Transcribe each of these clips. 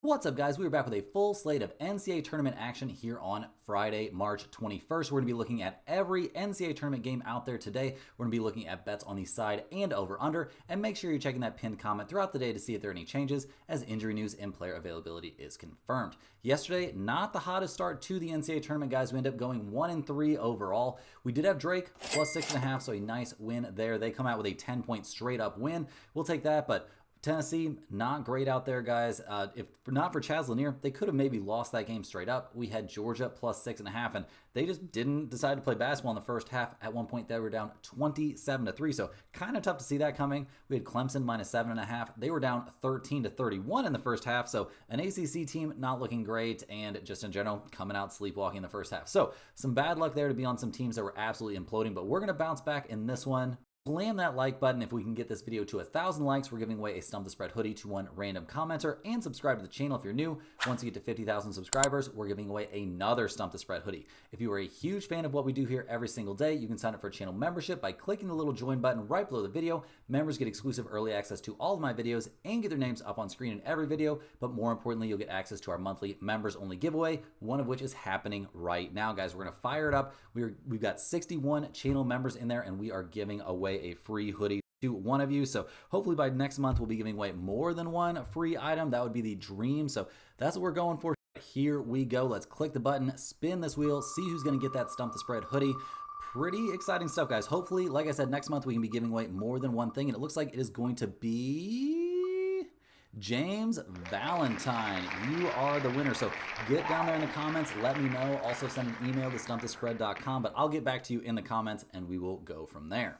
What's up, guys? We are back with a full slate of NCAA tournament action here on Friday, March 21st. We're going to be looking at every NCAA tournament game out there today. We're going to be looking at bets on the side and over-under, and make sure you're checking that pinned comment throughout the day to see if there are any changes as injury news and player availability is confirmed. Yesterday, not the hottest start to the NCAA tournament, guys. We ended up going 1-3 overall. We did have Drake plus 6.5, so a nice win there. They come out with a 10-point straight-up win. We'll take that, but Tennessee, not great out there, guys. If not for Chaz Lanier, they could have maybe lost that game straight up. We had Georgia plus 6.5, and they just didn't decide to play basketball in the first half. At one point, they were down 27-3, so kind of tough to see that coming. We had Clemson minus 7.5. They were down 13-31 in the first half, so an ACC team not looking great, and just in general, coming out sleepwalking in the first half. So some bad luck there to be on some teams that were absolutely imploding, but we're going to bounce back in this one. Slam that like button. If we can get this video to 1,000 likes, we're giving away a Stump the Spread hoodie to one random commenter. And subscribe to the channel if you're new. Once you get to 50,000 subscribers, we're giving away another Stump the Spread hoodie. If you are a huge fan of what we do here every single day, you can sign up for channel membership by clicking the little join button right below the video. Members get exclusive early access to all of my videos and get their names up on screen in every video. But more importantly, you'll get access to our monthly members only giveaway, one of which is happening right now, guys. We're going to fire it up. We've got 61 channel members in there, and we are giving away a free hoodie to one of you. So hopefully by next month, we'll be giving away more than one free item. That would be the dream. So that's what we're going for. Here we go. Let's click the button, spin this wheel, see who's going to get that Stump the Spread hoodie. Pretty exciting stuff, guys. Hopefully, like I said, next month we can be giving away more than one thing, and it looks like it is going to be James Valentine. You are the winner. So get down there in the comments. Let me know. Also send an email to stumpthespread.com, but I'll get back to you in the comments and we will go from there.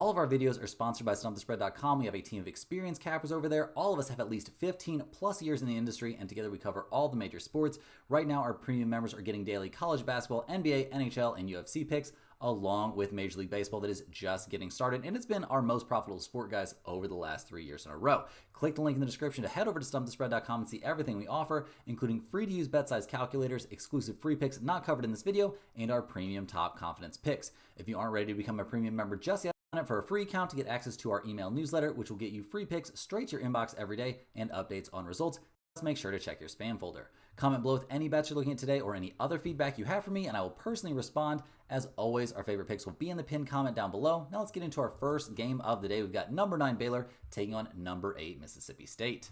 All of our videos are sponsored by stumpthespread.com. We have a team of experienced cappers over there. All of us have at least 15 plus years in the industry, and together we cover all the major sports. Right now, our premium members are getting daily college basketball, NBA, NHL, and UFC picks, along with Major League Baseball that is just getting started, and it's been our most profitable sport, guys, over the last 3 years in a row. Click the link in the description to head over to stumpthespread.com and see everything we offer, including free-to-use bet size calculators, exclusive free picks not covered in this video, and our premium top confidence picks. If you aren't ready to become a premium member just yet, sign up for a free account to get access to our email newsletter, which will get you free picks straight to your inbox every day and updates on results. Just make sure to check your spam folder. Comment below with any bets you're looking at today or any other feedback you have for me, and I will personally respond. As always, our favorite picks will be in the pinned comment down below. Now let's get into our first game of the day. We've got number 9 Baylor taking on number 8 Mississippi State.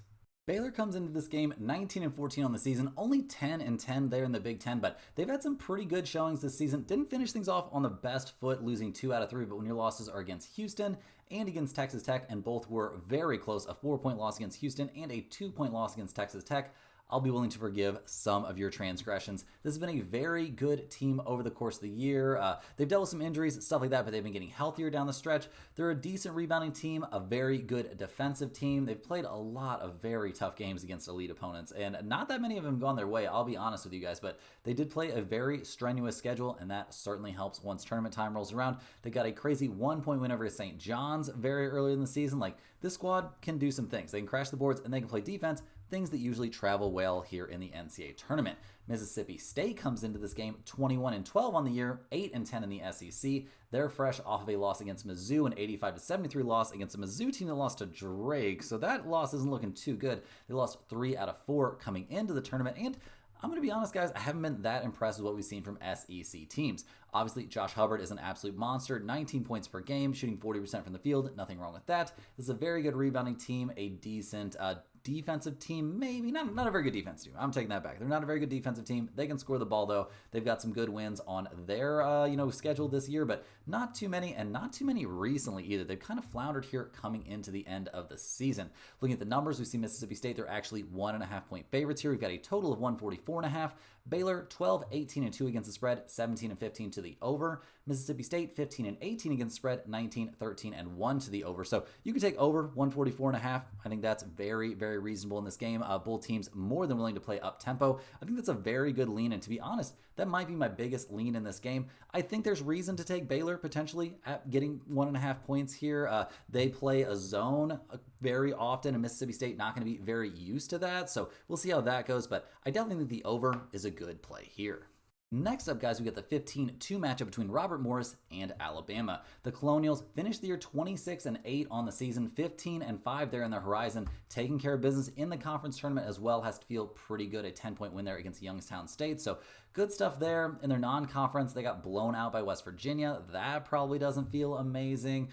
Baylor comes into this game 19-14 on the season, only 10-10 there in the Big Ten, but they've had some pretty good showings this season. Didn't finish things off on the best foot, losing 2 out of 3, but when your losses are against Houston and against Texas Tech, and both were very close, a 4-point loss against Houston and a 2-point loss against Texas Tech, I'll be willing to forgive some of your transgressions. This has been a very good team over the course of the year. They've dealt with some injuries, stuff like that, but they've been getting healthier down the stretch. They're a decent rebounding team, a very good defensive team. They've played a lot of very tough games against elite opponents, and not that many of them have gone their way, I'll be honest with you guys, but they did play a very strenuous schedule, and that certainly helps once tournament time rolls around. They got a crazy 1-point win over St. John's very early in the season. Like, this squad can do some things. They can crash the boards, and they can play defense, things that usually travel well here in the NCAA tournament. Mississippi State comes into this game 21-12 on the year, 8-10 in the SEC. They're fresh off of a loss against Mizzou, an 85-73 loss against a Mizzou team that lost to Drake. So that loss isn't looking too good. They lost 3 out of 4 coming into the tournament, and I'm going to be honest, guys, I haven't been that impressed with what we've seen from SEC teams. Obviously, Josh Hubbard is an absolute monster, 19 points per game, shooting 40% from the field. Nothing wrong with that. This is a very good rebounding team, a decent defensive team, maybe not a very good defense team. I'm taking that back. They're not a very good defensive team. They can score the ball, though. They've got some good wins on their schedule this year, but not too many, and not too many recently either. They've kind of floundered here coming into the end of the season. Looking at the numbers, we see Mississippi State, they're actually 1.5-point favorites here. We've got a total of 144.5. Baylor 12-18-2 against the spread, 17-15 to the over. Mississippi State 15-18 against the spread, 19-13-1 to the over. So you can take over 144.5. I think that's very, very reasonable in this game. Both teams more than willing to play up tempo. I think that's a very good lean, and to be honest, that might be my biggest lean in this game. I think there's reason to take Baylor potentially at getting 1.5 points here. They play a zone very often, and Mississippi State not going to be very used to that. So we'll see how that goes, but I definitely think the over is a good play here. Next up, guys, we got the 15-2 matchup between Robert Morris and Alabama. The Colonials finished the year 26-8 on the season, 15-5 there in their horizon, taking care of business in the conference tournament as well. Has to feel pretty good. A 10-point win there against Youngstown State. So good stuff there. In their non-conference, they got blown out by West Virginia. That probably doesn't feel amazing.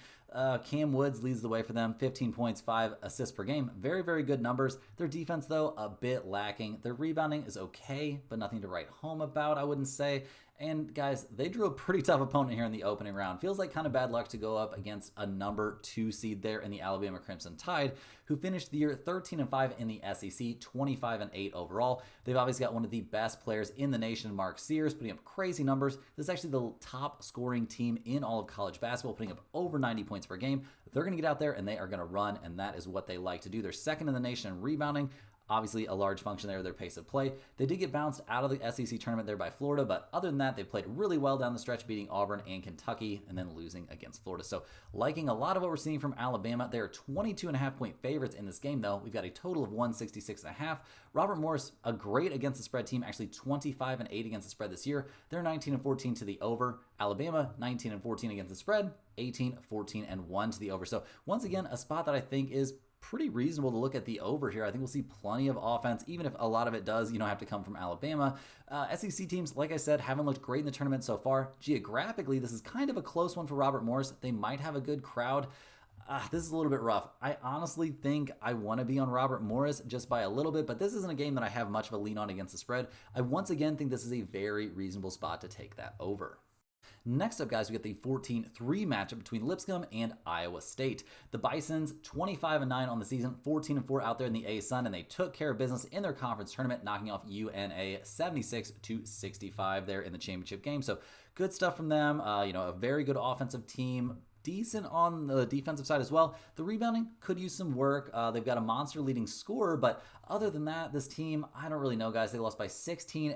Cam Woods leads the way for them, 15 points, 5 assists per game. Very, very good numbers. Their defense, though, a bit lacking. Their rebounding is okay, but nothing to write home about, I wouldn't say. And guys, they drew a pretty tough opponent here in the opening round. Feels like kind of bad luck to go up against a number 2 seed there in the Alabama Crimson Tide, who finished the year 13-5 in the SEC, 25-8 overall. They've obviously got one of the best players in the nation, Mark Sears, putting up crazy numbers. This is actually the top scoring team in all of college basketball, putting up over 90 points per game. They're going to get out there and they are going to run, and that is what they like to do. They're second in the nation in rebounding. Obviously, a large function there of their pace of play. They did get bounced out of the SEC tournament there by Florida, but other than that, they played really well down the stretch, beating Auburn and Kentucky, and then losing against Florida. So liking a lot of what we're seeing from Alabama. They are 22.5-point favorites in this game, though. We've got a total of 166.5. Robert Morris, a great against the spread team, actually 25-8 against the spread this year. They're 19-14 to the over. Alabama, 19-14 against the spread, 18-14-1 to the over. So once again, a spot that I think is pretty reasonable to look at the over here. I think we'll see plenty of offense, even if a lot of it does, have to come from Alabama. SEC teams, like I said, haven't looked great in the tournament so far. Geographically, this is kind of a close one for Robert Morris. They might have a good crowd. This is a little bit rough. I honestly think I want to be on Robert Morris just by a little bit, but this isn't a game that I have much of a lean on against the spread. I once again think this is a very reasonable spot to take that over. Next up, guys, we got the 14-3 matchup between Lipscomb and Iowa State. The Bisons, 25-9 on the season, 14-4 out there in the A-Sun, and they took care of business in their conference tournament, knocking off UNA 76-65 there in the championship game. So good stuff from them. A very good offensive team. Decent on the defensive side as well. The rebounding could use some work. They've got a monster leading scorer, but other than that, this team, I don't really know, guys. They lost by 16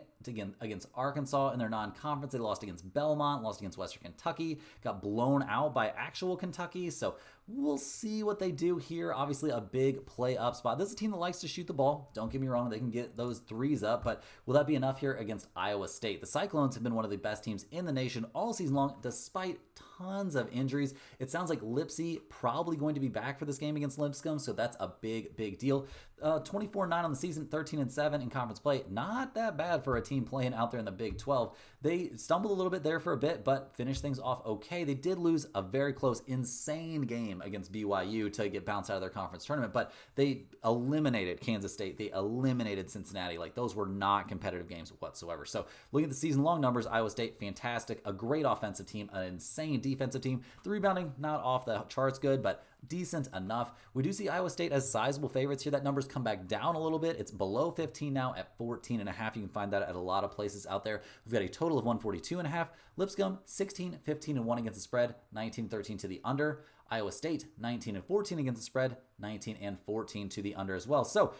against Arkansas in their non-conference. They lost against Belmont, lost against Western Kentucky, got blown out by actual Kentucky. So we'll see what they do here. Obviously, a big play-up spot. This is a team that likes to shoot the ball. Don't get me wrong. They can get those threes up, but will that be enough here against Iowa State? The Cyclones have been one of the best teams in the nation all season long, despite tons of injuries. It sounds like Lipsy probably going to be back for this game against Lipscomb, so that's a big, big deal. 24-9 on the season, 13-7 in conference play. Not that bad for a team playing out there in the Big 12. They stumbled a little bit there for a bit, but finished things off okay. They did lose a very close, insane game against BYU to get bounced out of their conference tournament, but they eliminated Kansas State. They eliminated Cincinnati. Like, those were not competitive games whatsoever. So looking at the season-long numbers, Iowa State, fantastic. A great offensive team, an insane defensive team. The rebounding, not off the charts good, but decent enough. We do see Iowa State as sizable favorites here. That number's come back down a little bit. It's below 15 now at 14.5. You can find that at a lot of places out there. We've got a total of 142.5. Lipscomb, 16-15-1 against the spread, 19-13 to the under. Iowa State, 19-14 against the spread, 19-14 to the under as well. So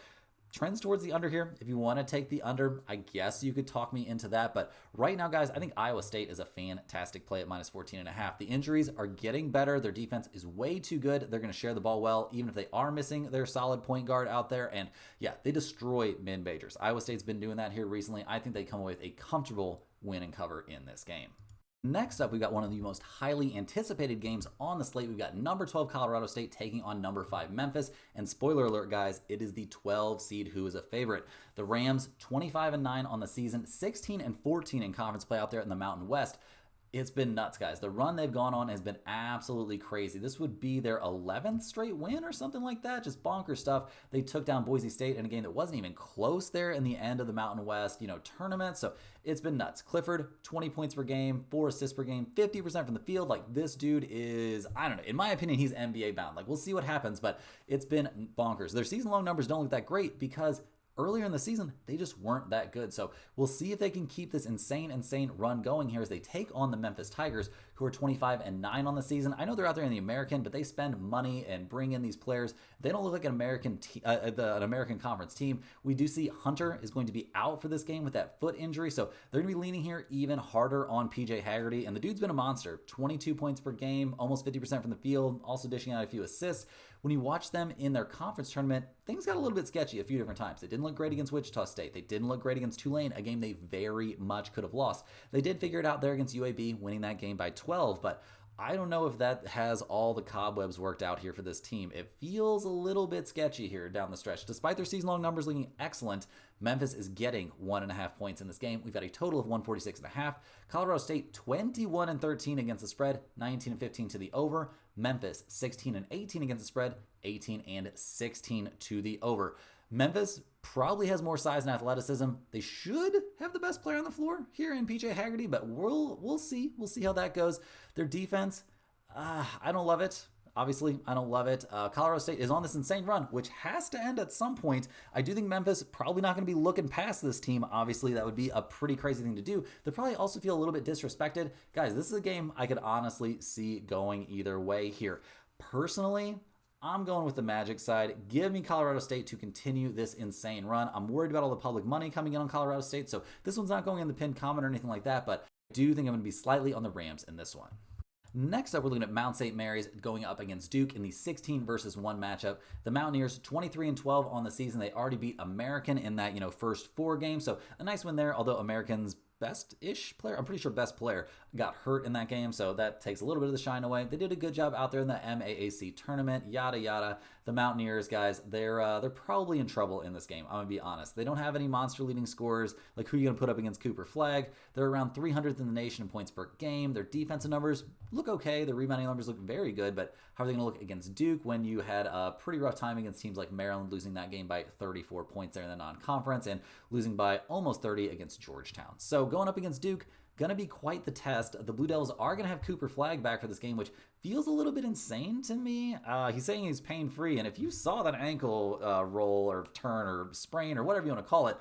trends towards the under here. If you want to take the under, I guess you could talk me into that. But right now, guys, I think Iowa State is a fantastic play at minus 14.5. The injuries are getting better. Their defense is way too good. They're going to share the ball well, even if they are missing their solid point guard out there. And yeah, they destroy mid-majors. Iowa State's been doing that here recently. I think they come away with a comfortable win and cover in this game. Next up, we've got one of the most highly anticipated games on the slate. We've got number 12 Colorado State taking on number 5 Memphis. And spoiler alert, guys, it is the 12 seed who is a favorite. The Rams, 25-9 on the season, 16-14 in conference play out there in the Mountain West. It's been nuts, guys. The run they've gone on has been absolutely crazy. This would be their 11th straight win or something like that. Just bonkers stuff. They took down Boise State in a game that wasn't even close there in the end of the Mountain West, tournament. So it's been nuts. Clifford, 20 points per game, 4 assists per game, 50% from the field. Like, this dude is, I don't know. In my opinion, he's NBA bound. Like, we'll see what happens, but it's been bonkers. Their season-long numbers don't look that great because earlier in the season, they just weren't that good. So we'll see if they can keep this insane run going here as they take on the Memphis Tigers, who are 25-9 on the season. I know they're out there in the American, but they spend money and bring in these players. They don't look like an American Conference team. We do see Hunter is going to be out for this game with that foot injury, so they're going to be leaning here even harder on PJ Haggerty, and the dude's been a monster. 22 points per game, almost 50% from the field, also dishing out a few assists. when you watch them in their conference tournament, things got a little bit sketchy a few different times. They didn't look great against Wichita State. They didn't look great against Tulane, a game they very much could have lost. They did figure it out there against UAB, winning that game by 12, but I don't know if that has all the cobwebs worked out here for this team. It feels a little bit sketchy here down the stretch. Despite their season-long numbers looking excellent, Memphis is getting 1.5 points in this game. We've got a total of 146.5. Colorado State 21-13 against the spread, 19-15 to the over. Memphis 16-18 against the spread, 18-16 to the over. Memphis probably has more size and athleticism. They should have the best player on the floor here in PJ Haggerty, but we'll see. We'll see how that goes. Their defense, I don't love it. Obviously, I don't love it. Colorado State is on this insane run, which has to end at some point. I do think Memphis probably not going to be looking past this team. Obviously, that would be a pretty crazy thing to do. They'll probably also feel a little bit disrespected. Guys, this is a game I could honestly see going either way here. Personally, I'm going with the Magic side. Give me Colorado State to continue this insane run. I'm worried about all the public money coming in on Colorado State, so this one's not going in the pinned comment or anything like that, but I do think I'm going to be slightly on the Rams in this one. Next up, we're looking at Mount St. Mary's going up against Duke in the 16 versus 1 matchup. The Mountaineers 23-12 on the season. They already beat American in that, first 4 games, so a nice win there, although American's best-ish player, I'm pretty sure best player, got hurt in that game, so that takes a little bit of the shine away. They did a good job out there in the MAAC tournament, yada yada. The Mountaineers, guys, they're probably in trouble in this game. I'm gonna be honest. They don't have any monster leading scorers. Like, who are you gonna put up against Cooper Flagg? They're around 300th in the nation in points per game. Their defensive numbers look okay. Their rebounding numbers look very good, but how are they gonna look against Duke when you had a pretty rough time against teams like Maryland, losing that game by 34 points there in the non-conference and losing by almost 30 against Georgetown? So going up against Duke, going to be quite the test. The Blue Devils are going to have Cooper Flagg back for this game, which feels a little bit insane to me. He's saying he's pain-free, and if you saw that ankle roll or turn or sprain or whatever you want to call it,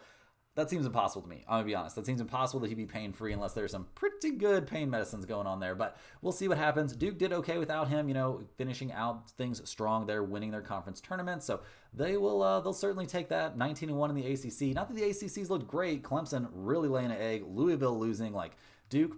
that seems impossible to me. I'm going to be honest. That seems impossible that he'd be pain-free unless there's some pretty good pain medicines going on there. But we'll see what happens. Duke did okay without him, finishing out things strong there, winning their conference tournament. So they'll certainly take that. 19-1 in the ACC. Not that the ACC's looked great. Clemson really laying an egg. Louisville losing. Duke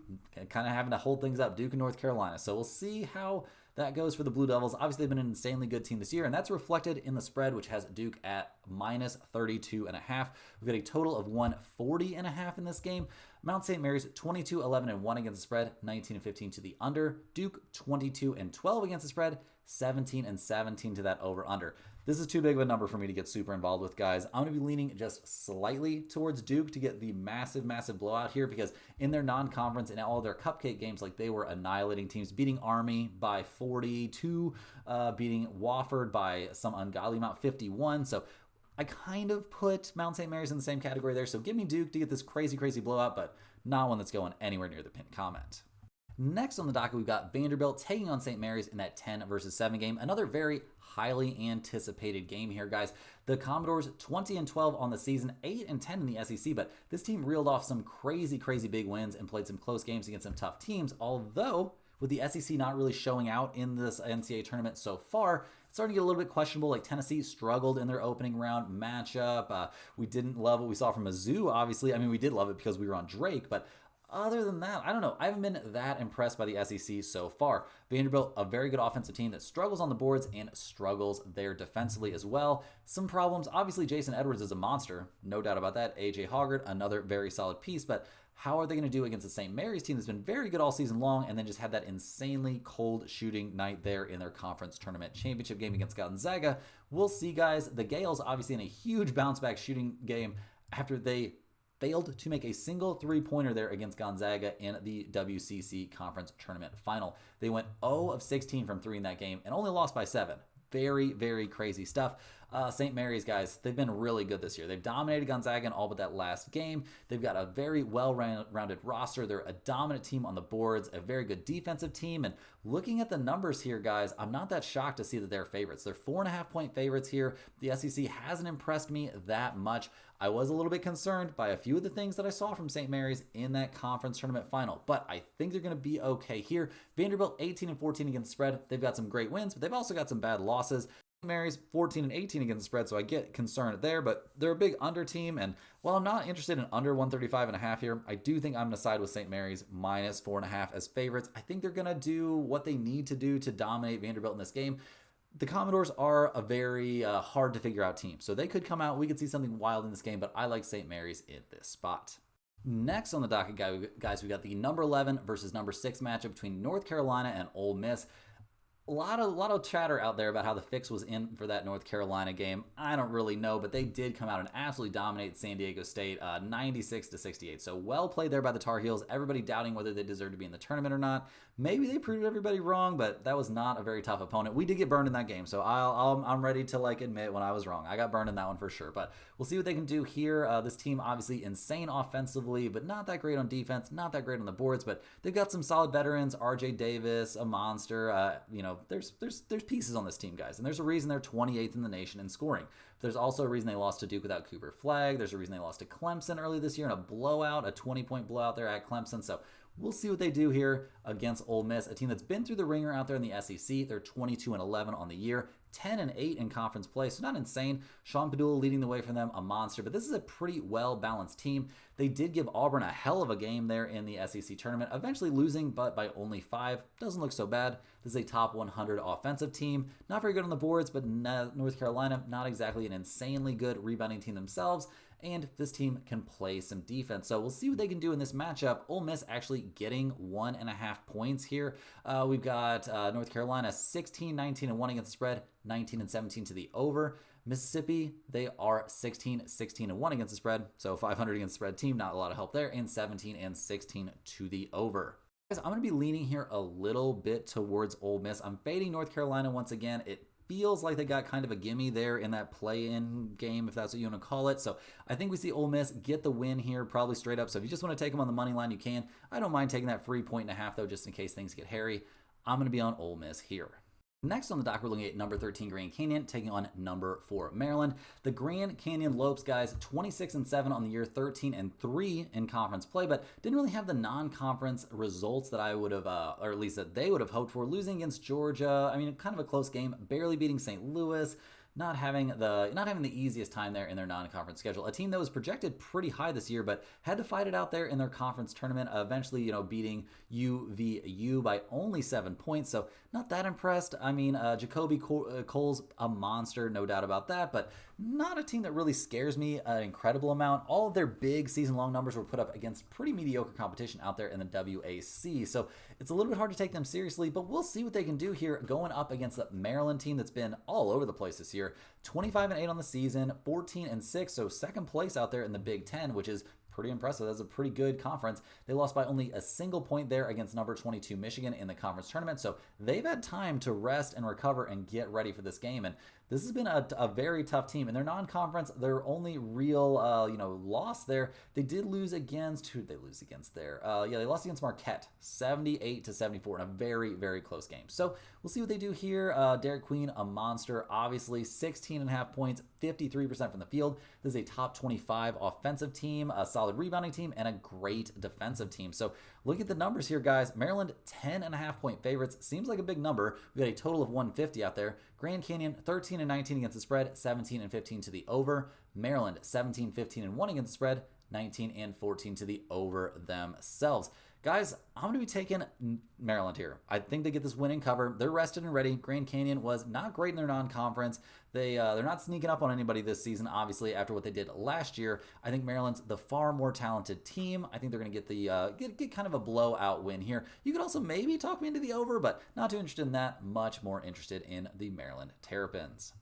kind of having to hold things up. Duke and North Carolina. So we'll see how that goes for the Blue Devils. Obviously, they've been an insanely good team this year, and that's reflected in the spread, which has Duke at minus 32.5. We've got a total of 140.5 in this game. Mount St. Mary's 22-11-1 against the spread, 19-15 to the under. Duke 22-12 against the spread, 17-17 to that over-under. This is too big of a number for me to get super involved with, guys. I'm going to be leaning just slightly towards Duke to get the massive, massive blowout here, because in their non-conference and all their cupcake games, they were annihilating teams, beating Army by 42, beating Wofford by some ungodly amount, 51. So I kind of put Mount St. Mary's in the same category there. So give me Duke to get this crazy, crazy blowout, but not one that's going anywhere near the pinned comment. Next on the docket, we've got Vanderbilt taking on St. Mary's in that 10 versus 7 game. Another very highly anticipated game here, guys. The Commodores 20-12 on the season, 8-10 in the SEC, but this team reeled off some crazy, crazy big wins and played some close games against some tough teams, although with the SEC not really showing out in this NCAA tournament so far, it's starting to get a little bit questionable. Tennessee struggled in their opening round matchup. We didn't love what we saw from Mizzou, obviously. We did love it because we were on Drake, but other than that, I don't know. I haven't been that impressed by the SEC so far. Vanderbilt, a very good offensive team that struggles on the boards and struggles there defensively as well. Some problems. Obviously, Jason Edwards is a monster. No doubt about that. A.J. Hoggard, another very solid piece. But how are they going to do against the St. Mary's team that's been very good all season long and then just had that insanely cold shooting night there in their conference tournament championship game against Gonzaga? We'll see, guys. The Gales, obviously, in a huge bounce-back shooting game after they failed to make a single three-pointer there against Gonzaga in the WCC Conference Tournament Final. They went 0 of 16 from 3 in that game and only lost by 7. Very, very crazy stuff. St. Mary's, guys, they've been really good this year. They've dominated Gonzaga in all but that last game. They've got a very well-rounded roster. They're a dominant team on the boards, a very good defensive team. And looking at the numbers here, guys, I'm not that shocked to see that they're favorites. They're 4.5-point favorites here. The SEC hasn't impressed me that much. I was a little bit concerned by a few of the things that I saw from St. Mary's in that conference tournament final, but I think they're going to be okay here. Vanderbilt 18-14 against the spread. They've got some great wins, but they've also got some bad losses. St. Mary's 14-18 against the spread, so I get concerned there, but they're a big under team, and while I'm not interested in under 135.5 here, I do think I'm going to side with St. Mary's minus 4.5 as favorites. I think they're going to do what they need to do to dominate Vanderbilt in this game. The Commodores are a very hard to figure out team. So they could come out. We could see something wild in this game, but I like St. Mary's in this spot. Next on the docket, guys, we got the number 11 versus number 6 matchup between North Carolina and Ole Miss. A lot of chatter out there about how the fix was in for that North Carolina game. I don't really know, but they did come out and absolutely dominate San Diego State, 96-68. So well played there by the Tar Heels. Everybody doubting whether they deserve to be in the tournament or not. Maybe they proved everybody wrong, but that was not a very tough opponent. We did get burned in that game, so I'm ready to admit when I was wrong. I got burned in that one for sure, but we'll see what they can do here. This team obviously insane offensively, but not that great on defense, not that great on the boards, but they've got some solid veterans. RJ Davis, a monster. There's pieces on this team, guys, and there's a reason they're 28th in the nation in scoring. There's also a reason they lost to Duke without Cooper Flagg. There's a reason they lost to Clemson early this year in a blowout, a 20-point blowout there at Clemson. So we'll see what they do here against Ole Miss, a team that's been through the ringer out there in the SEC. They're 22-11 on the year, 10-8 in conference play, so not insane. Sean Padula leading the way for them, a monster, but this is a pretty well-balanced team. They did give Auburn a hell of a game there in the SEC tournament, eventually losing, but by only 5. Doesn't look so bad. This is a top 100 offensive team. Not very good on the boards, but North Carolina, not exactly an insanely good rebounding team themselves. And this team can play some defense. So we'll see what they can do in this matchup. Ole Miss actually getting 1.5 points here. We've got North Carolina 16-19-1 against the spread, 19-17 to the over. Mississippi, they are 16-16-1 against the spread, so 500 against the spread team, not a lot of help there, and 17-16 to the over. Guys, I'm going to be leaning here a little bit towards Ole Miss. I'm fading North Carolina once again. It feels like they got kind of a gimme there in that play-in game, if that's what you want to call it. So I think we see Ole Miss get the win here, probably straight up. So if you just want to take them on the money line, you can. I don't mind taking that free 1.5, though, just in case things get hairy. I'm going to be on Ole Miss here. Next on the dock, we're looking at number 13 Grand Canyon taking on number 4 Maryland. The Grand Canyon Lopes, guys, 26-7 on the year, 13-3 in conference play, but didn't really have the non-conference results that I would have, or at least that they would have hoped for. Losing against Georgia, I mean, kind of a close game, barely beating St. Louis. Not having the easiest time there in their non-conference schedule. A team that was projected pretty high this year, but had to fight it out there in their conference tournament. Eventually, beating UVU by only 7 points. So not that impressed. I mean, Jacoby Cole's a monster, no doubt about that, but not a team that really scares me an incredible amount. All of their big season-long numbers were put up against pretty mediocre competition out there in the WAC. So it's a little bit hard to take them seriously, but we'll see what they can do here going up against the Maryland team that's been all over the place this year. 25-8 on the season, 14-6, so second place out there in the Big Ten, which is pretty impressive. That's a pretty good conference. They lost by only a single point there against number 22 Michigan in the conference tournament, so they've had time to rest and recover and get ready for this game. And this has been a very tough team. In their non-conference, their only real loss there, they did lose against, who did they lose against there? They lost against Marquette, 78-74 in a very, very close game. So we'll see what they do here. Derek Queen, a monster, obviously 16.5 points, 53% from the field. This is a top 25 offensive team, a solid rebounding team, and a great defensive team. So look at the numbers here, guys. Maryland, 10.5 point favorites. Seems like a big number. We got a total of 150 out there. Grand Canyon, 13-19 against the spread, 17-15 to the over. Maryland, 17-15-1 against the spread, 19-14 to the over themselves. Guys, I'm going to be taking Maryland here. I think they get this win and cover. They're rested and ready. Grand Canyon was not great in their non-conference. They're not sneaking up on anybody this season, obviously, after what they did last year. I think Maryland's the far more talented team. I think they're going to get get kind of a blowout win here. You could also maybe talk me into the over, but not too interested in that. Much more interested in the Maryland Terrapins.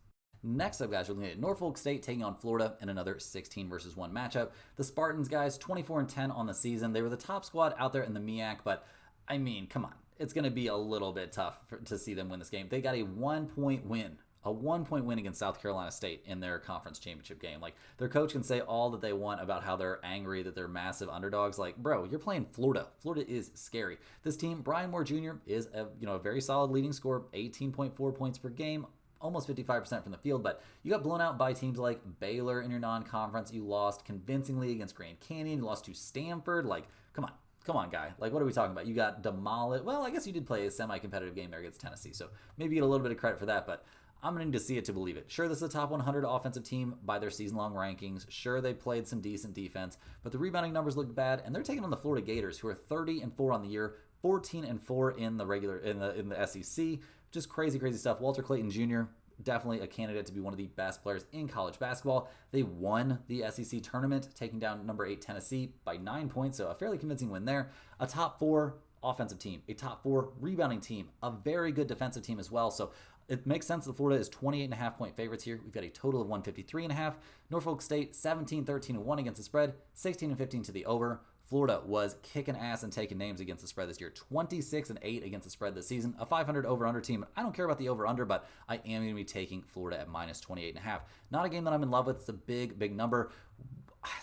Next up, guys, we're looking at Norfolk State taking on Florida in another 16 versus 1 matchup. The Spartans, guys, 24-10 on the season. They were the top squad out there in the MEAC, but I mean, come on. It's going to be a little bit tough to see them win this game. They got a 1-point win. A 1-point win against South Carolina State in their conference championship game. Like, their coach can say all that they want about how they're angry that they're massive underdogs. Like, bro, you're playing Florida. Florida is scary. This team, Brian Moore Jr. is a very solid leading scorer, 18.4 points per game, almost 55% from the field, but you got blown out by teams like Baylor in your non-conference. You lost convincingly against Grand Canyon. You lost to Stanford. Like, come on, guy. Like, what are we talking about? You got demolished. Well, I guess you did play a semi-competitive game there against Tennessee, so maybe you get a little bit of credit for that, but I'm going to need to see it to believe it. Sure, this is a top 100 offensive team by their season-long rankings. Sure, they played some decent defense, but the rebounding numbers look bad, and they're taking on the Florida Gators, who are 30-4 on the year, 14-4 in the SEC. just crazy, crazy stuff. Walter Clayton Jr., definitely a candidate to be one of the best players in college basketball. They won the SEC tournament, taking down number 8 Tennessee by 9 points, so a fairly convincing win there. A top 4 offensive team, a top 4 rebounding team, a very good defensive team as well. So it makes sense that Florida is 28.5 point favorites here. We've got a total of 153.5. Norfolk State 17-13-1 against the spread, 16-15 to the over. Florida was kicking ass and taking names against the spread this year. 26-8 against the spread this season. A 500 over-under team. I don't care about the over-under, but I am going to be taking Florida at minus 28.5. Not a game that I'm in love with. It's a big, big number.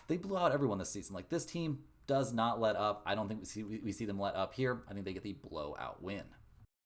They blew out everyone this season. Like, this team does not let up. I don't think we see them let up here. I think they get the blowout win.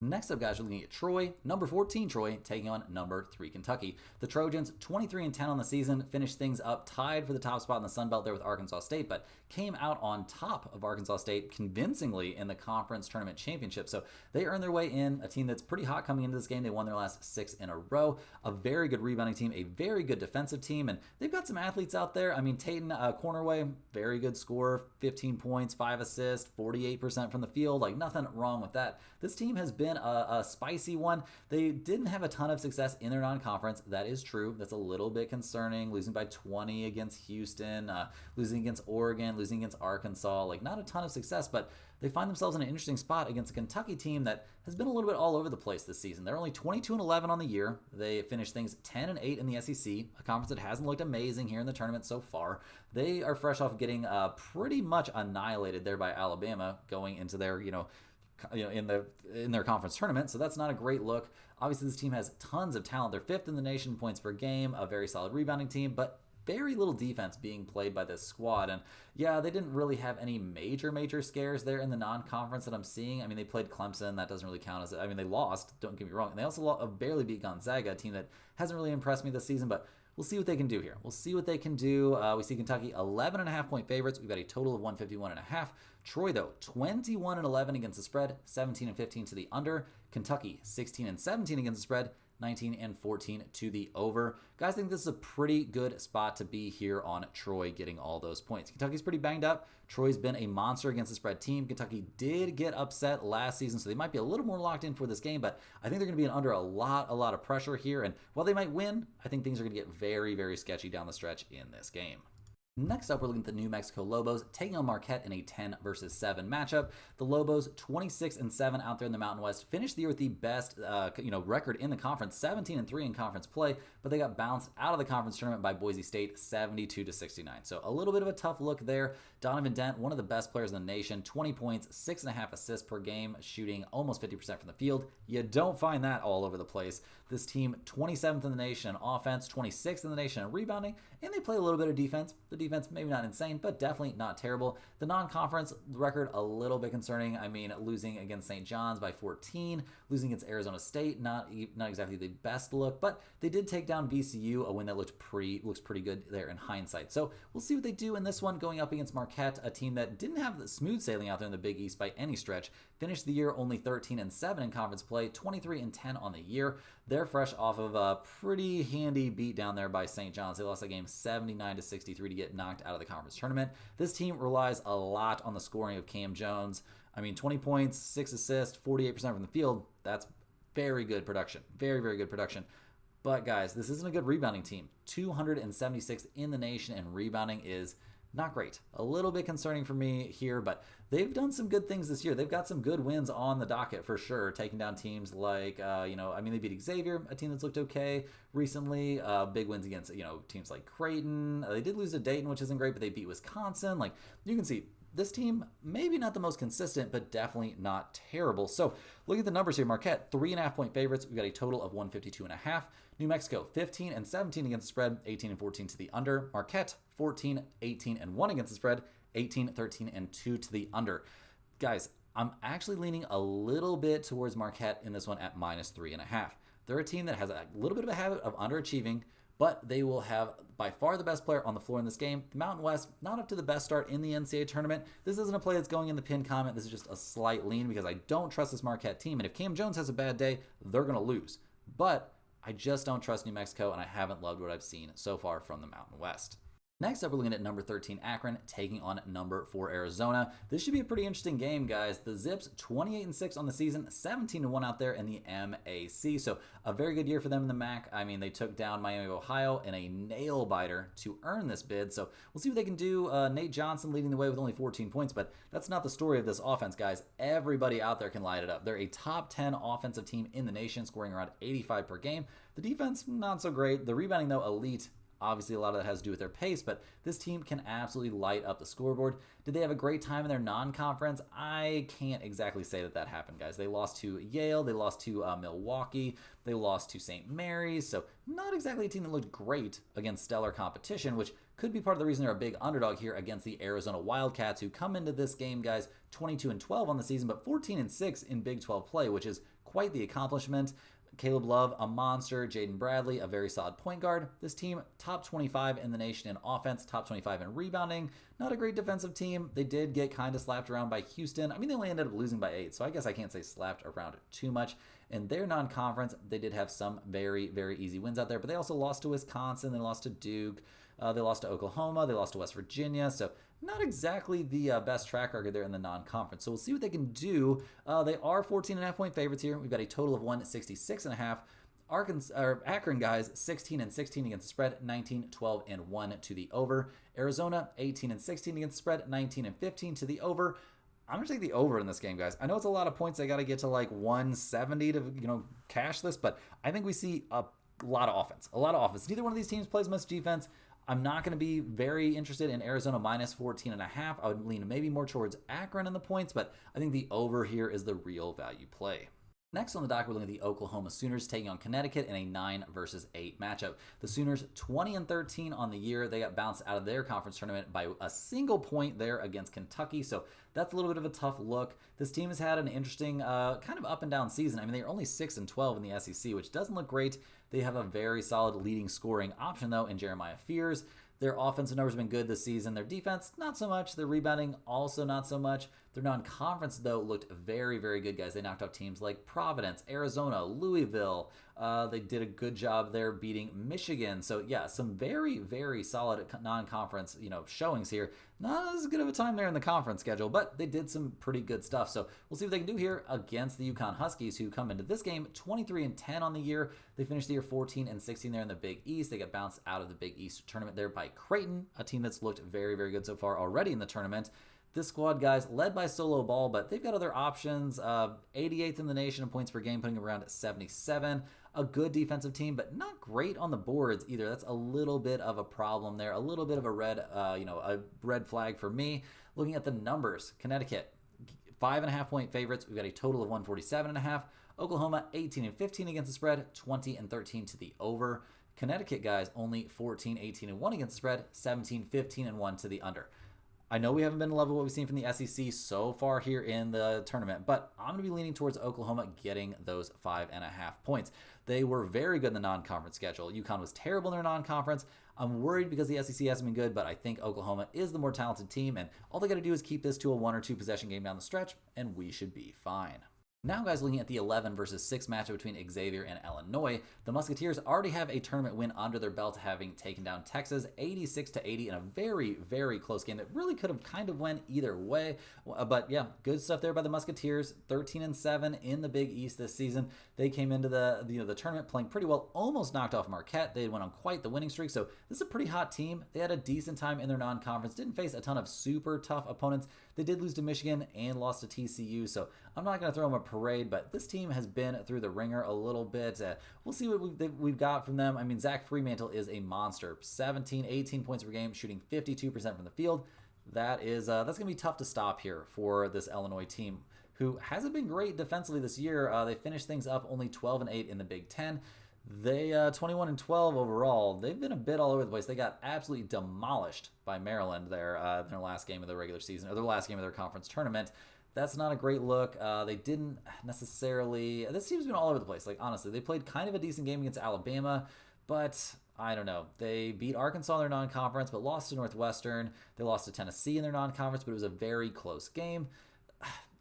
Next up, guys, we're looking at Troy. Number 14, Troy, taking on number 3, Kentucky. The Trojans, 23-10 on the season, finished things up tied for the top spot in the Sun Belt there with Arkansas State, but came out on top of Arkansas State convincingly in the conference tournament championship. So they earned their way in, a team that's pretty hot coming into this game. They won their last 6 in a row. A very good rebounding team, a very good defensive team, and they've got some athletes out there. I mean, Tatum, Cornerway, very good scorer, 15 points, 5 assists, 48% from the field. Like, nothing wrong with that. This team has been a spicy one. They didn't have a ton of success in their non-conference. That is true. That's a little bit concerning. Losing by 20 against Houston, losing against Oregon, losing against Arkansas. Like, not a ton of success, but they find themselves in an interesting spot against a Kentucky team that has been a little bit all over the place this season. They're only 22-11 on the year. They finished things 10-8 in the SEC, a conference that hasn't looked amazing here in the tournament so far. They are fresh off getting pretty much annihilated there by Alabama going into their, in their conference tournament, so that's not a great look. Obviously, this team has tons of talent. They're 5th in the nation points per game, a very solid rebounding team, but very little defense being played by this squad. And yeah, they didn't really have any major scares there in the non-conference that I'm seeing. I mean, they played Clemson. That doesn't really count as, they lost, don't get me wrong. And they also barely beat Gonzaga, a team that hasn't really impressed me this season, but we'll see what they can do here. We'll see what they can do. We see Kentucky 11.5 point favorites. We've got a total of 151.5. Troy, though, 21-11 against the spread, 17-15 to the under. Kentucky 16-17 against the spread, 19-14 to the over. Guys, I think this is a pretty good spot to be here on Troy getting all those points. Kentucky's pretty banged up. Troy's been a monster against the spread team. Kentucky did get upset last season, so they might be a little more locked in for this game, but I think they're going to be under a lot of pressure here. And while they might win, I think things are going to get very sketchy down the stretch in this game. Next up, we're looking at the New Mexico Lobos taking on Marquette in a 10 versus 7 matchup. The Lobos, 26-7 out there in the Mountain West, finished the year with the best record in the conference, 17-3 in conference play, but they got bounced out of the conference tournament by Boise State, 72-69. So a little bit of a tough look there. Donovan Dent, one of the best players in the nation, 20 points, 6.5 assists per game, shooting almost 50% from the field. You don't find that all over the place. This team, 27th in the nation in offense, 26th in the nation in rebounding, and they play a little bit of defense. The defense, maybe not insane, but definitely not terrible. The non-conference record, a little bit concerning. I mean, losing against St. John's by 14, losing against Arizona State, not exactly the best look, but they did take down VCU, a win that looks pretty good there in hindsight. So we'll see what they do in this one going up against Marquette, a team that didn't have the smooth sailing out there in the Big East by any stretch. Finished the year only 13-7 in conference play, 23-10 on the year. They're fresh off of a pretty handy beat down there by St. John's. They lost that game 79-63 to get knocked out of the conference tournament. This team relies a lot on the scoring of Cam Jones. I mean, 20 points, 6 assists, 48% from the field. That's very good production. Very good production. But guys, this isn't a good rebounding team. 276th in the nation, and rebounding is not great. A little bit concerning for me here, but they've done some good things this year. They've got some good wins on the docket for sure, taking down teams like, they beat Xavier, a team that's looked okay recently. Big wins against, teams like Creighton. They did lose to Dayton, which isn't great, but they beat Wisconsin. Like, you can see, this team, maybe not the most consistent, but definitely not terrible. So, look at the numbers here. Marquette, 3.5 point favorites. We've got a total of 152.5. New Mexico, 15-17 against the spread, 18-14 to the under. Marquette, 14-18-1 against the spread, 18-13-2 to the under. Guys, I'm actually leaning a little bit towards Marquette in this one at -3.5. They're a team that has a little bit of a habit of underachieving, but they will have by far the best player on the floor in this game. The Mountain West, not up to the best start in the NCAA tournament. This isn't a play that's going in the pinned comment. This is just a slight lean because I don't trust this Marquette team. And if Cam Jones has a bad day, they're going to lose. But I just don't trust New Mexico, and I haven't loved what I've seen so far from the Mountain West. Next up, we're looking at number 13 Akron taking on number 4 Arizona. This should be a pretty interesting game, guys. The Zips 28-6 on the season, 17-1 out there in the MAC. So a very good year for them in the MAC. I mean, they took down Miami of Ohio in a nail biter to earn this bid. So we'll see what they can do. Nate Johnson leading the way with only 14 points, but that's not the story of this offense, guys. Everybody out there can light it up. They're a top 10 offensive team in the nation, scoring around 85 per game. The defense, not so great. The rebounding, though, elite. Obviously, a lot of that has to do with their pace, but this team can absolutely light up the scoreboard. Did they have a great time in their non-conference? I can't exactly say that happened, guys. They lost to Yale. They lost to Milwaukee. They lost to St. Mary's. So not exactly a team that looked great against stellar competition, which could be part of the reason they're a big underdog here against the Arizona Wildcats, who come into this game, guys, 22-12 on the season, but 14-6 in Big 12 play, which is quite the accomplishment. Caleb Love, a monster. Jaden Bradley, a very solid point guard. This team, top 25 in the nation in offense, top 25 in rebounding. Not a great defensive team. They did get kind of slapped around by Houston. I mean, they only ended up losing by 8, so I guess I can't say slapped around too much. In their non-conference, they did have some very, very easy wins out there, but they also lost to Wisconsin. They lost to Duke. They lost to Oklahoma. They lost to West Virginia. So not exactly the best track record there in the non-conference. So we'll see what they can do. They are 14.5-point favorites here. We've got a total of 166.5. Akron, guys, 16-16 against the spread, 19-12-1 to the over. Arizona, 18-16 against the spread, 19-15 to the over. I'm going to take the over in this game, guys. I know it's a lot of points. I got to get to like 170 to, cash this, but I think we see a lot of offense. A lot of offense. Neither one of these teams plays much defense. I'm not going to be very interested in Arizona minus 14.5. I would lean maybe more towards Akron in the points, but I think the over here is the real value play. Next on the dock, we're looking at the Oklahoma Sooners taking on Connecticut in a 9-8 matchup. The Sooners 20-13 on the year. They got bounced out of their conference tournament by a single point there against Kentucky, so that's a little bit of a tough look. This team has had an interesting kind of up and down season. I mean, they're only 6-12 in the SEC, which doesn't look great. They have a very solid leading scoring option, though, in Jeremiah Fears. Their offensive numbers have been good this season. Their defense, not so much. Their rebounding, also not so much. Their non-conference, though, looked very, very good, guys. They knocked off teams like Providence, Arizona, Louisville. They did a good job there beating Michigan. So, yeah, some very, very solid non-conference, showings here. Not as good of a time there in the conference schedule, but they did some pretty good stuff. So we'll see what they can do here against the UConn Huskies, who come into this game 23-10 on the year. They finished the year 14-16 there in the Big East. They got bounced out of the Big East tournament there by Creighton, a team that's looked very, very good so far already in the tournament. This squad, guys, led by Solo Ball, but they've got other options. 88th in the nation in points per game, putting around 77. A good defensive team, but not great on the boards either. That's a little bit of a problem there. A little bit of a red flag for me. Looking at the numbers, Connecticut, 5.5-point favorites. We've got a total of 147.5. Oklahoma, 18-15 against the spread, 20-13 to the over. Connecticut, guys, only 14-18-1 against the spread, 17-15-1 to the under. I know we haven't been in love with what we've seen from the SEC so far here in the tournament, but I'm going to be leaning towards Oklahoma getting those 5.5 points. They were very good in the non-conference schedule. UConn was terrible in their non-conference. I'm worried because the SEC hasn't been good, but I think Oklahoma is the more talented team, and all they got to do is keep this to a 1 or 2 possession game down the stretch, and we should be fine. Now, guys, looking at the 11-6 matchup between Xavier and Illinois, the Musketeers already have a tournament win under their belt, having taken down Texas 86-80 in a very, very close game that really could have kind of went either way. But yeah, good stuff there by the Musketeers. 13-7 in the Big East this season. They came into the tournament playing pretty well, almost knocked off Marquette. They went on quite the winning streak. So this is a pretty hot team. They had a decent time in their non-conference. Didn't face a ton of super tough opponents. They did lose to Michigan and lost to TCU. So I'm not going to throw them a parade, but this team has been through the ringer a little bit. We'll see what we've got from them. I mean, Zach Freemantle is a monster. 18 points per game, shooting 52% from the field. That's going to be tough to stop here for this Illinois team, who hasn't been great defensively this year. They finished things up only 12-8 in the Big Ten. They 21-12 overall. They've been a bit all over the place. They got absolutely demolished by Maryland there in their last game of the regular season, or their last game of their conference tournament. That's not a great look. They didn't necessarily... This team's been all over the place. Like, honestly, they played kind of a decent game against Alabama, but I don't know. They beat Arkansas in their non-conference, but lost to Northwestern. They lost to Tennessee in their non-conference, but it was a very close game.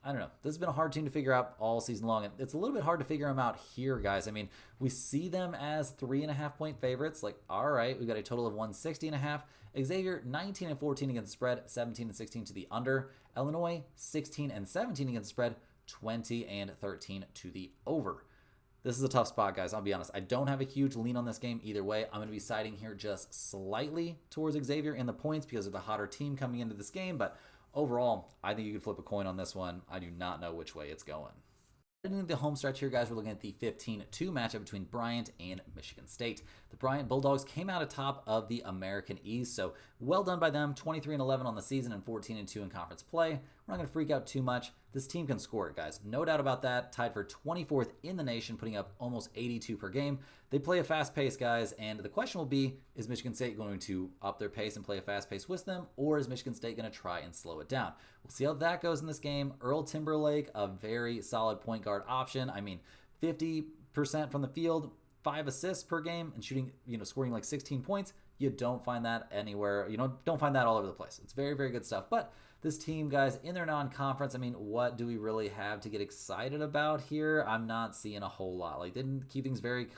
I don't know. This has been a hard team to figure out all season long, and it's a little bit hard to figure them out here, guys. I mean, we see them as 3.5-point favorites. Like, all right, we've got a total of 160.5. Xavier 19 and 14 against the spread, 17 and 16 to the under. Illinois 16 and 17 against the spread, 20 and 13 to the over. This is a tough spot, guys. I'll be honest. I don't have a huge lean on this game either way. I'm going to be siding here just slightly towards Xavier in the points because of the hotter team coming into this game. But overall, I think you could flip a coin on this one. I do not know which way it's going. Heading into the home stretch here, guys, we're looking at the 15-2 matchup between Bryant and Michigan State. The Bryant Bulldogs came out atop of the American East, so well done by them. 23-11 on the season and 14-2 in conference play. We're not going to freak out too much. This team can score it, guys. No doubt about that. Tied for 24th in the nation, putting up almost 82 per game. They play a fast pace, guys, and the question will be, is Michigan State going to up their pace and play a fast pace with them, or is Michigan State going to try and slow it down? We'll see how that goes in this game. Earl Timberlake, a very solid point guard option. I mean, 50% from the field, 5 assists per game, and shooting, scoring like 16 points. You don't find that anywhere. Don't find that all over the place. It's very, very good stuff. But this team, guys, in their non-conference, I mean, what do we really have to get excited about here? I'm not seeing a whole lot. Like, they didn't keep things very,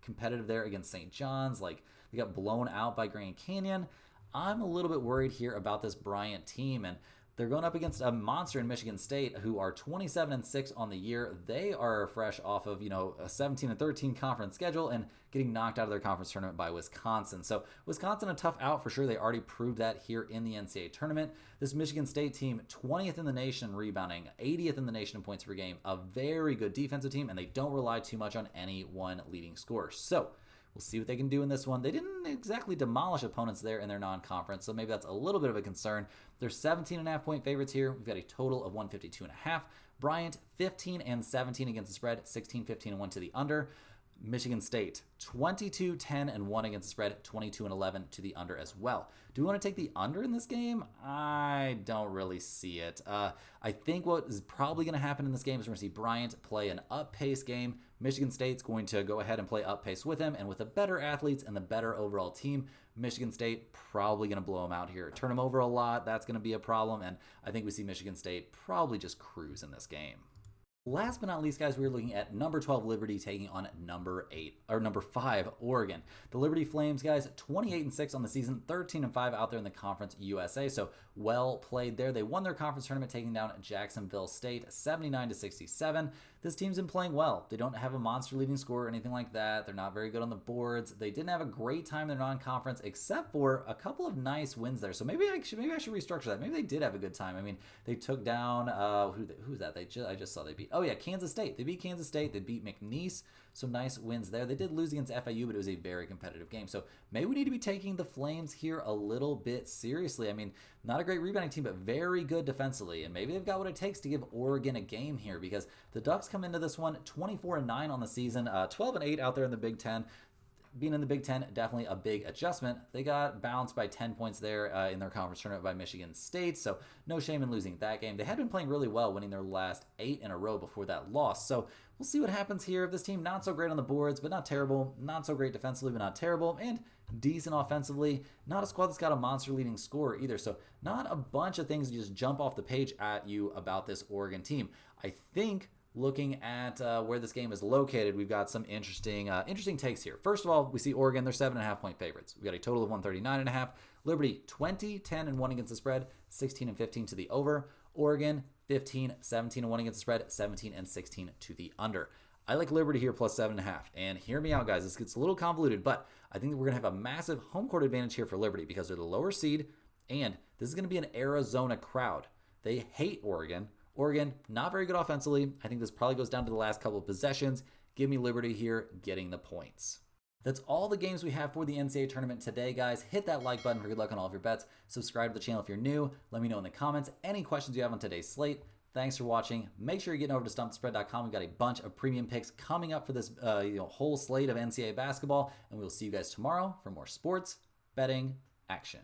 competitive there against St. John's. Like, they got blown out by Grand Canyon. I'm a little bit worried here about this Bryant team, and they're going up against a monster in Michigan State who are 27-6 on the year. They are fresh off of, a 17-13 conference schedule and getting knocked out of their conference tournament by Wisconsin. So Wisconsin, a tough out for sure. They already proved that here in the NCAA tournament. This Michigan State team, 20th in the nation in rebounding, 80th in the nation in points per game. A very good defensive team, and they don't rely too much on any one leading scorer. So we'll see what they can do in this one. They didn't exactly demolish opponents there in their non-conference, so maybe that's a little bit of a concern. They're 17.5-point favorites here. We've got a total of 152.5. Bryant, 15 and 17 against the spread, 16, 15, and 1 to the under. Michigan State, 22, 10, and 1 against the spread, 22 and 11 to the under as well. Do we want to take the under in this game? I don't really see it. I think what is probably going to happen in this game is we're going to see Bryant play an up-pace game. Michigan State's going to go ahead and play up-pace with him, and with the better athletes and the better overall team, Michigan State probably going to blow them out here. Turn them over a lot, that's going to be a problem, and I think we see Michigan State probably just cruise in this game. Last but not least, guys, we're looking at number 12 Liberty taking on number 5 Oregon. The Liberty Flames, guys, 28-6 on the season, 13-5 out there in the Conference USA. So well played there. They won their conference tournament, taking down Jacksonville State 79-67. This team's been playing well. They don't have a monster leading scorer or anything like that. They're not very good on the boards. They didn't have a great time in their non-conference, except for a couple of nice wins there. So maybe I should restructure that. Maybe they did have a good time. I mean, they took down who's that? I just saw they beat. Oh yeah, Kansas State. They beat Kansas State. They beat McNeese. So nice wins there. They did lose against FIU, but it was a very competitive game. So maybe we need to be taking the Flames here a little bit seriously. I mean, not a great rebounding team, but very good defensively. And maybe they've got what it takes to give Oregon a game here, because the Ducks come into this one 24-9 on the season, 12-8 out there in the Big Ten. Being in the Big Ten, definitely a big adjustment. They got bounced by 10 points there in their conference tournament by Michigan State, so no shame in losing that game. They had been playing really well, winning their last 8 in a row before that loss. So we'll see what happens here. This team, not so great on the boards, but not terrible. Not so great defensively, but not terrible. And decent offensively. Not a squad that's got a monster leading scorer either. So not a bunch of things just jump off the page at you about this Oregon team. I think looking at where this game is located, we've got some interesting takes here. First of all, we see Oregon, they're 7.5-point favorites. We've got a total of 139.5. Liberty, 20, 10, and 1 against the spread, 16 and 15 to the over. Oregon, 15, 17, and 1 against the spread, 17 and 16 to the under. I like Liberty here plus 7.5. And hear me out, guys. This gets a little convoluted, but I think that we're going to have a massive home court advantage here for Liberty because they're the lower seed, and this is going to be an Arizona crowd. They hate Oregon. Oregon, not very good offensively. I think this probably goes down to the last couple of possessions. Give me Liberty here, getting the points. That's all the games we have for the NCAA tournament today, guys. Hit that like button for good luck on all of your bets. Subscribe to the channel if you're new. Let me know in the comments any questions you have on today's slate. Thanks for watching. Make sure you're getting over to stumpthespread.com. We've got a bunch of premium picks coming up for this whole slate of NCAA basketball, and we'll see you guys tomorrow for more sports betting action.